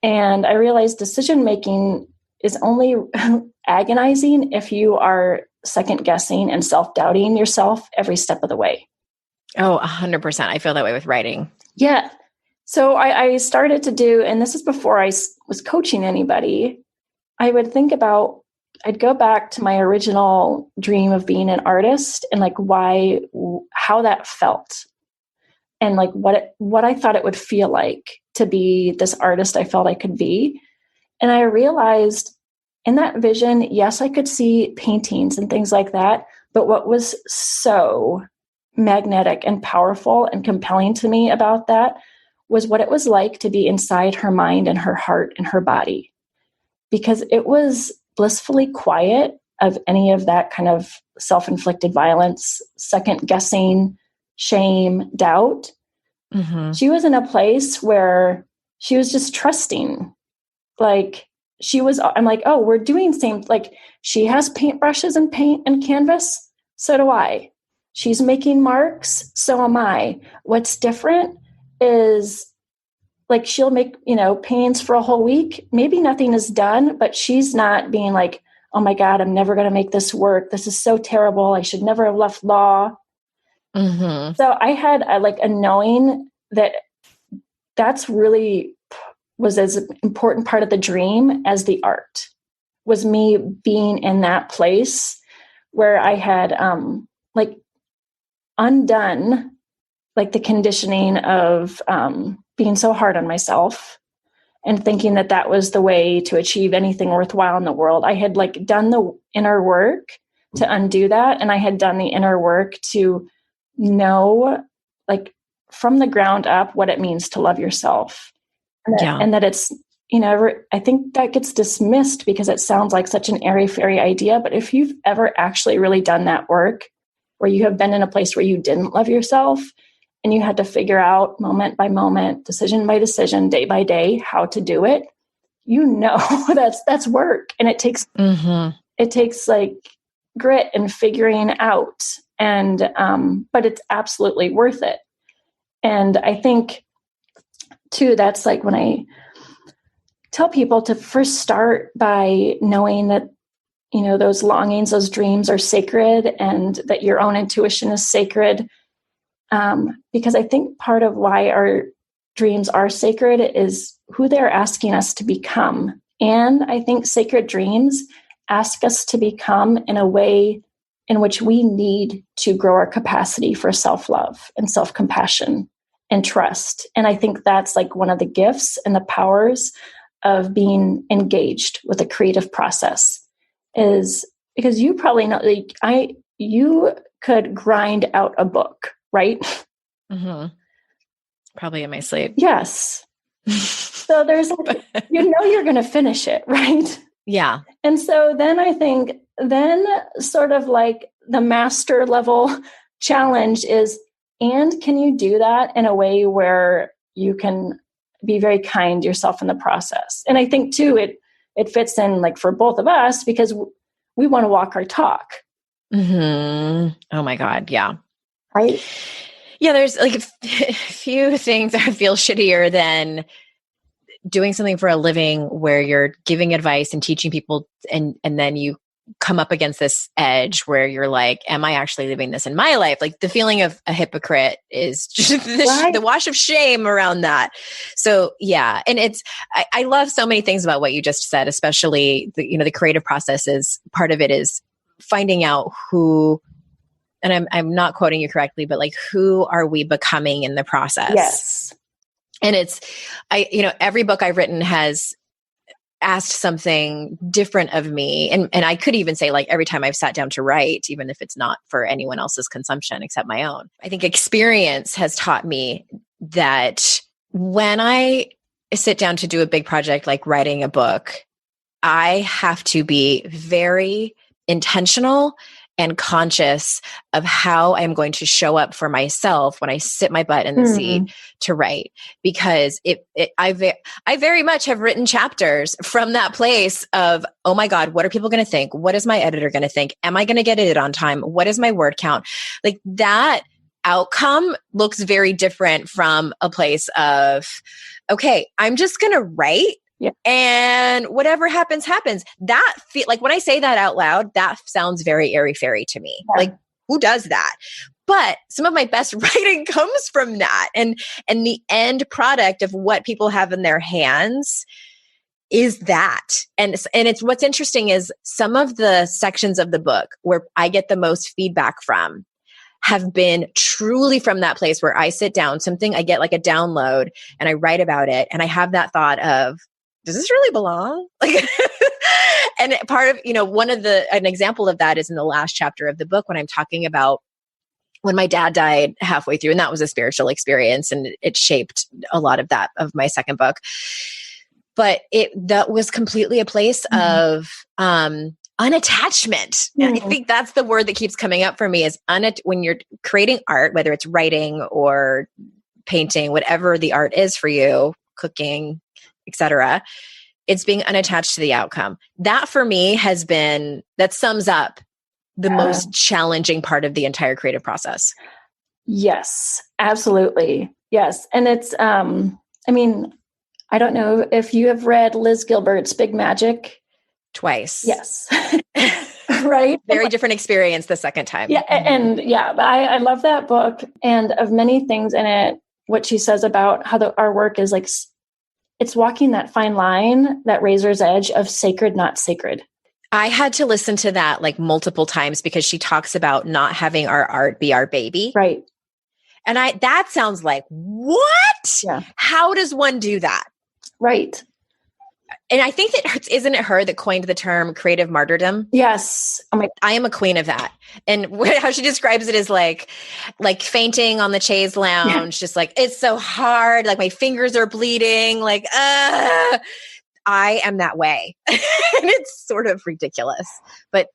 And I realized decision-making is only agonizing if you are second guessing and self-doubting yourself every step of the way. Oh, 100%. I feel that way with writing. Yeah. So I started to do, and this is before I was coaching anybody, I would think about, I'd go back to my original dream of being an artist and like how that felt. And like what I thought it would feel like to be this artist I felt I could be. And I realized in that vision, yes, I could see paintings and things like that. But what was so magnetic and powerful and compelling to me about that was what it was like to be inside her mind and her heart and her body. because it was blissfully quiet of any of that kind of self-inflicted violence, second guessing, shame, doubt. Mm-hmm. She was in a place where she was just trusting. Like I'm like, oh, we're doing same. Like she has paintbrushes and paint and canvas. So do I. She's making marks. So am I. What's different is like, she'll make, paintings for a whole week. Maybe nothing is done, but she's not being like, oh my God, I'm never going to make this work. This is so terrible. I should never have left law. Mm-hmm. So I had a knowing that that's really was as important part of the dream as the art, was me being in that place where I had undone the conditioning of being so hard on myself and thinking that that was the way to achieve anything worthwhile in the world. I had done the inner work to undo that. And I had done the inner work to know from the ground up what it means to love yourself. And that it's, I think that gets dismissed because it sounds like such an airy-fairy idea. But if you've ever actually really done that work, where you have been in a place where you didn't love yourself and you had to figure out moment by moment, decision by decision, day by day, how to do it, that's work. And it takes, grit and figuring out. And, but it's absolutely worth it. And I think too, that's when I tell people to first start by knowing that, those longings, those dreams are sacred, and that your own intuition is sacred. Because I think part of why our dreams are sacred is who they're asking us to become. And I think sacred dreams ask us to become in a way in which we need to grow our capacity for self-love and self-compassion and trust. And I think that's one of the gifts and the powers of being engaged with a creative process, is because you probably know, you could grind out a book, right? Mm-hmm. Probably in my sleep. Yes. So there's you're going to finish it, right? Yeah. And so then I think sort of the master level challenge is, and can you do that in a way where you can be very kind to yourself in the process? And I think too, it fits in for both of us because we want to walk our talk. Mm-hmm. Oh my God. Yeah. Right. Yeah. There's a few things that feel shittier than doing something for a living where you're giving advice and teaching people, and then you come up against this edge where you're like, am I actually living this in my life? The feeling of a hypocrite is just the wash of shame around that. So yeah. And I love so many things about what you just said, especially the creative process is part of it, is finding out who, and I'm not quoting you correctly, but who are we becoming in the process? Yes. And every book I've written has asked something different of me. And I could even say every time I've sat down to write, even if it's not for anyone else's consumption except my own, I think experience has taught me that when I sit down to do a big project like writing a book, I have to be very intentional and conscious of how I'm going to show up for myself when I sit my butt in the seat to write, because I very much have written chapters from that place of, oh my God, what are people going to think? What is my editor going to think? Am I going to get it on time? What is my word count? That outcome looks very different from a place of, okay, I'm just going to write. Yeah. And whatever happens, happens. That when I say that out loud, that sounds very airy-fairy to me. Yeah. Who does that? But some of my best writing comes from that. And the end product of what people have in their hands is that. And it's what's interesting is some of the sections of the book where I get the most feedback from have been truly from that place where I sit down, I get a download and I write about it. And I have that thought of, does this really belong? And part of, an example of that is in the last chapter of the book when I'm talking about when my dad died halfway through, and that was a spiritual experience and it shaped a lot of that, of my second book. but that was completely a place of unattachment. And I think that's the word that keeps coming up for me is when you're creating art, whether it's writing or painting, whatever the art is for you, cooking, etc. It's being unattached to the outcome. That for me that sums up the most challenging part of the entire creative process. Yes, absolutely. Yes. And it's, I mean, I don't know if you have read Liz Gilbert's Big Magic. Twice. Yes. Right. Very different experience the second time. Yeah. And I love that book, and of many things in it, what she says about how our work is like, it's walking that fine line, that razor's edge of sacred, not sacred. I had to listen to that like multiple times because she talks about not having our art be our baby. Right. And that sounds like, what? Yeah. How does one do that? Right. And I think that isn't it her that coined the term creative martyrdom? Yes. I am a queen of that. And how she describes it is like fainting on the chaise lounge, just like, it's so hard. Like my fingers are bleeding. Like, I am that way. And it's sort of ridiculous, but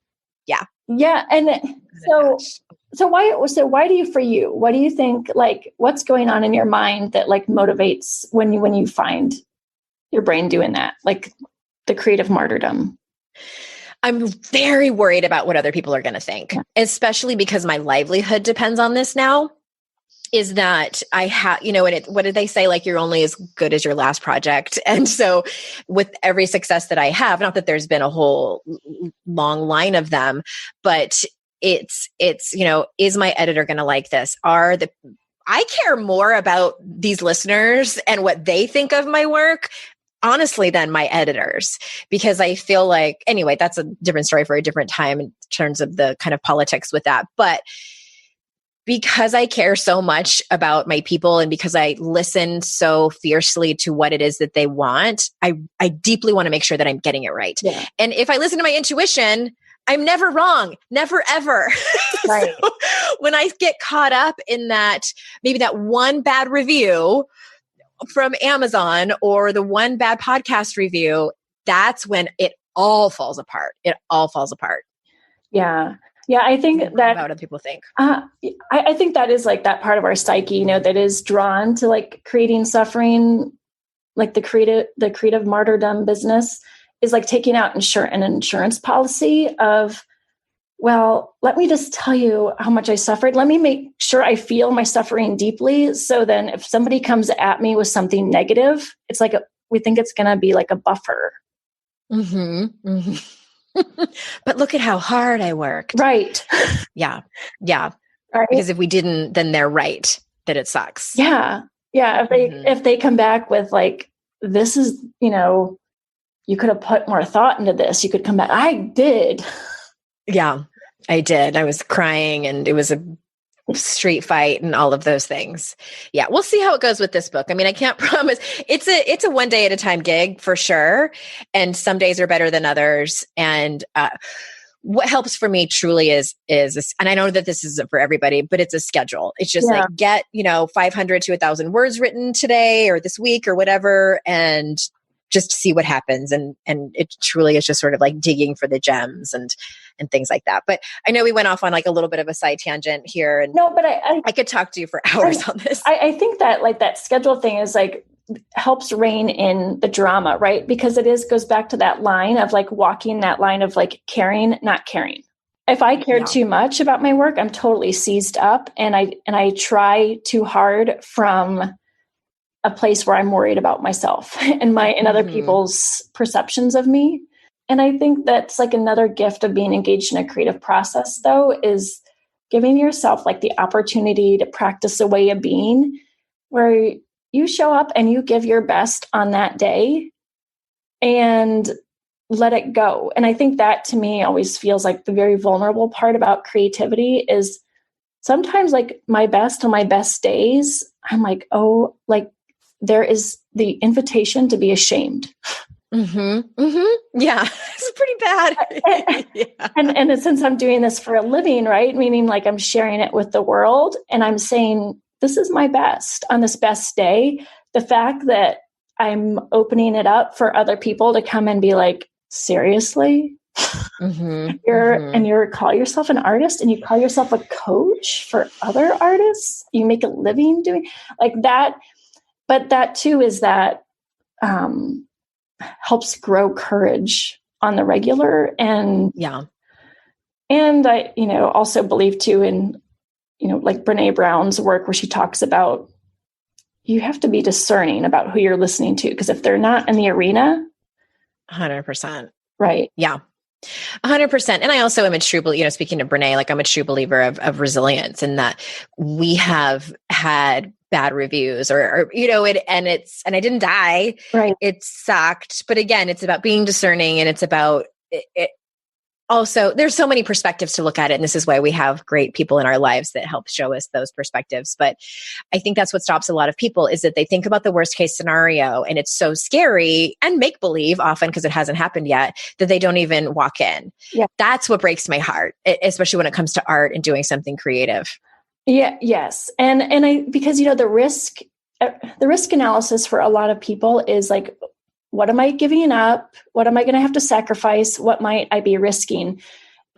yeah. Yeah. And so why do you, for you, what do you think, like, what's going on in your mind that like motivates when you find your brain doing that, like the creative martyrdom? I'm very worried about what other people are going to think, especially because my livelihood depends on this now. Is that I have, what did they say? Like, you're only as good as your last project. And so with every success that I have, not that there's been a whole long line of them, but it's, is my editor going to like this? I care more about these listeners and what they think of my work, honestly, than my editors, because I feel like, anyway, that's a different story for a different time in terms of the kind of politics with that. But because I care so much about my people and because I listen so fiercely to what it is that they want, I deeply want to make sure that I'm getting it right. Yeah. And if I listen to my intuition, I'm never wrong, never, ever. Right. So when I get caught up in that, maybe that one bad review from Amazon or the one bad podcast review, that's when it all falls apart. It all falls apart. Yeah. Yeah, I think that about what people think. I think that is like that part of our psyche, that is drawn to like creating suffering, like the creative martyrdom business is like taking out an insurance policy of, well, let me just tell you how much I suffered. Let me make sure I feel my suffering deeply. So then if somebody comes at me with something negative, it's like we think it's going to be like a buffer. Mm-hmm. Mm-hmm. But look at how hard I worked. Right. Yeah. Yeah. Right. Because if we didn't, then they're right that it sucks. Yeah. Yeah. If they come back with like, this is, you could have put more thought into this. You could come back. I did. Yeah, I did. I was crying and it was a street fight and all of those things. Yeah. We'll see how it goes with this book. I mean, I can't promise. It's a one day at a time gig for sure. And some days are better than others. And what helps for me truly is, and I know that this isn't for everybody, but it's a schedule. It's just like get, 500 to 1,000 words written today or this week or whatever. And just see what happens. And it truly is just sort of like digging for the gems and things like that. But I know we went off on like a little bit of a side tangent here. And no, but I could talk to you for hours on this. I think that like that schedule thing is like helps rein in the drama, right? Because goes back to that line of like walking that line of like caring, not caring. If I care too much about my work, I'm totally seized up and I try too hard from a place where I'm worried about myself and other people's perceptions of me. And I think that's like another gift of being engaged in a creative process, though, is giving yourself like the opportunity to practice a way of being where you show up and you give your best on that day and let it go. And I think that to me always feels like the very vulnerable part about creativity is sometimes like my best on my best days, I'm like, oh, like, there is the invitation to be ashamed. Mm-hmm. Mm-hmm. Yeah, it's pretty bad. Yeah. And since I'm doing this for a living, right? Meaning like I'm sharing it with the world and I'm saying, this is my best on this best day. The fact that I'm opening it up for other people to come and be like, seriously? You call yourself an artist and you call yourself a coach for other artists? You make a living doing like that. But that too is that helps grow courage on the regular. And I, also believe too in, like Brene Brown's work where she talks about you have to be discerning about who you're listening to, because if they're not in the arena, 100%. Right. Yeah. 100%. And I also am a true believer, speaking of Brene, like I'm a true believer of resilience, and that we have had bad reviews or and I didn't die. Right. It sucked. But again, it's about being discerning, and it's about it. Also, there's so many perspectives to look at it. And this is why we have great people in our lives that help show us those perspectives. But I think that's what stops a lot of people, is that they think about the worst case scenario, and it's so scary and make believe often, because it hasn't happened yet, that they don't even walk in. Yeah. That's what breaks my heart, especially when it comes to art and doing something creative. Yeah. Yes. And because, the risk analysis for a lot of people is like, what am I giving up? What am I going to have to sacrifice? What might I be risking?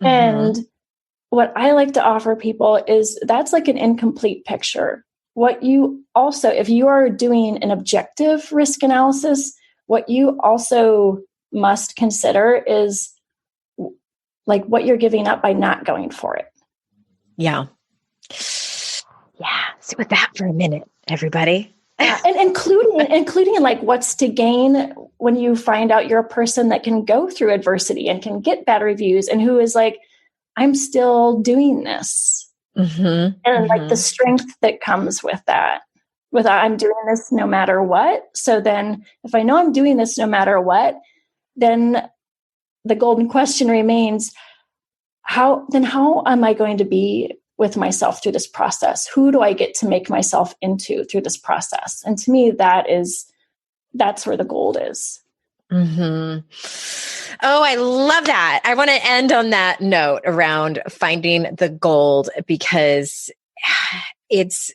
And what I like to offer people is that's like an incomplete picture. What you also, if you are doing an objective risk analysis, what you also must consider is like what you're giving up by not going for it. Yeah. Yeah. Sit with that for a minute, everybody. And including like what's to gain when you find out you're a person that can go through adversity and can get bad reviews, and who is like, I'm still doing this. And like the strength that comes with that, I'm doing this no matter what. So then if I know I'm doing this no matter what, then the golden question remains, how am I going to be with myself through this process? Who do I get to make myself into through this process? And to me, that's where the gold is. Oh, I love that. I want to end on that note around finding the gold, because there's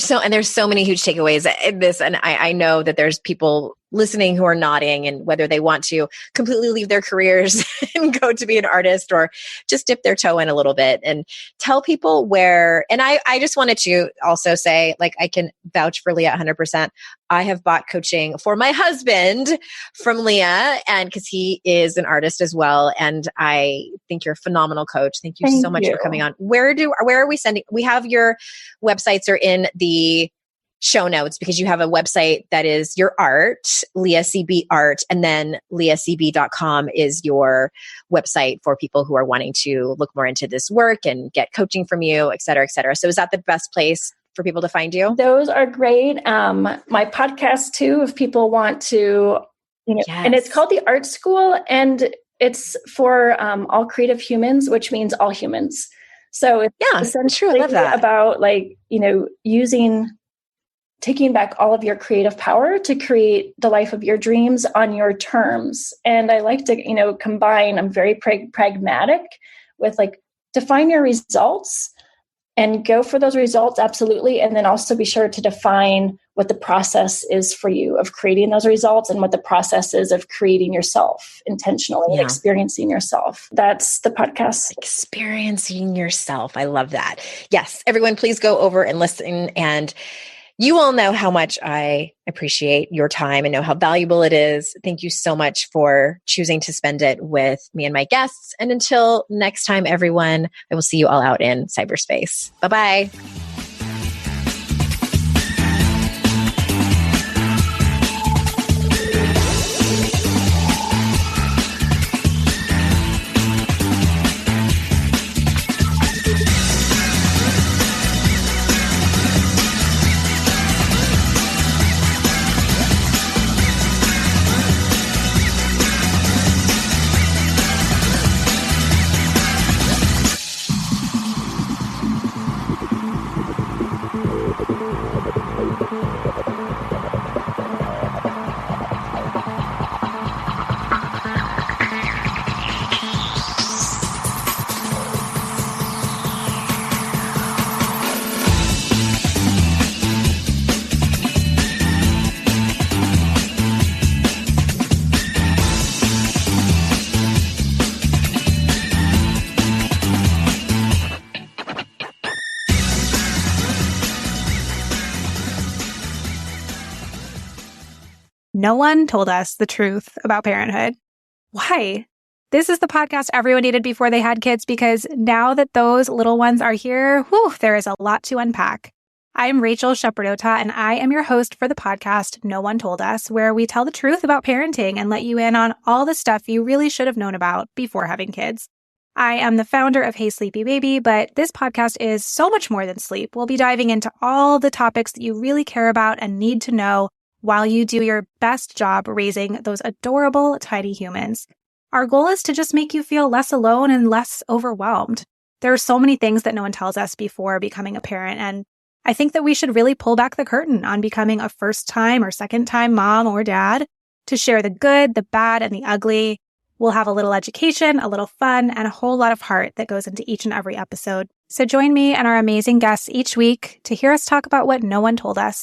so many huge takeaways in this. And I know that there's people listening who are nodding, and whether they want to completely leave their careers and go to be an artist, or just dip their toe in a little bit, and tell people where. And I just wanted to also say, like, I can vouch for Leah 100%. I have bought coaching for my husband from Leah, and because he is an artist as well. And I think you're a phenomenal coach. Thank you so much for coming on. Where are we sending? We have your websites are in the show notes, because you have a website that is your art, Leah CB Art, and then leahcb.com is your website for people who are wanting to look more into this work and get coaching from you, et cetera, et cetera. So is that the best place for people to find you? Those are great. My podcast too, if people want to, and it's called The Art School, and it's for all creative humans, which means all humans. So it's essentially I love that. About like, taking back all of your creative power to create the life of your dreams on your terms. And I like to, combine, I'm very pragmatic with like, define your results and go for those results. Absolutely. And then also be sure to define what the process is for you of creating those results, and what the process is of creating yourself intentionally and experiencing yourself. That's the podcast. Experiencing yourself. I love that. Yes. Everyone, please go over and listen, and you all know how much I appreciate your time and know how valuable it is. Thank you so much for choosing to spend it with me and my guests. And until next time, everyone, I will see you all out in cyberspace. Bye-bye. no one told us the truth about parenthood. Why? This is the podcast everyone needed before they had kids, because now that those little ones are here, there is a lot to unpack. I'm Rachel Shepardota, and I am your host for the podcast No One Told Us, where we tell the truth about parenting and let you in on all the stuff you really should have known about before having kids. I am the founder of Hey Sleepy Baby, but this podcast is so much more than sleep. We'll be diving into all the topics that you really care about and need to know while you do your best job raising those adorable, tiny humans. Our goal is to just make you feel less alone and less overwhelmed. There are so many things that no one tells us before becoming a parent, and I think that we should really pull back the curtain on becoming a first-time or second-time mom or dad to share the good, the bad, and the ugly. We'll have a little education, a little fun, and a whole lot of heart that goes into each and every episode. So join me and our amazing guests each week to hear us talk about what no one told us.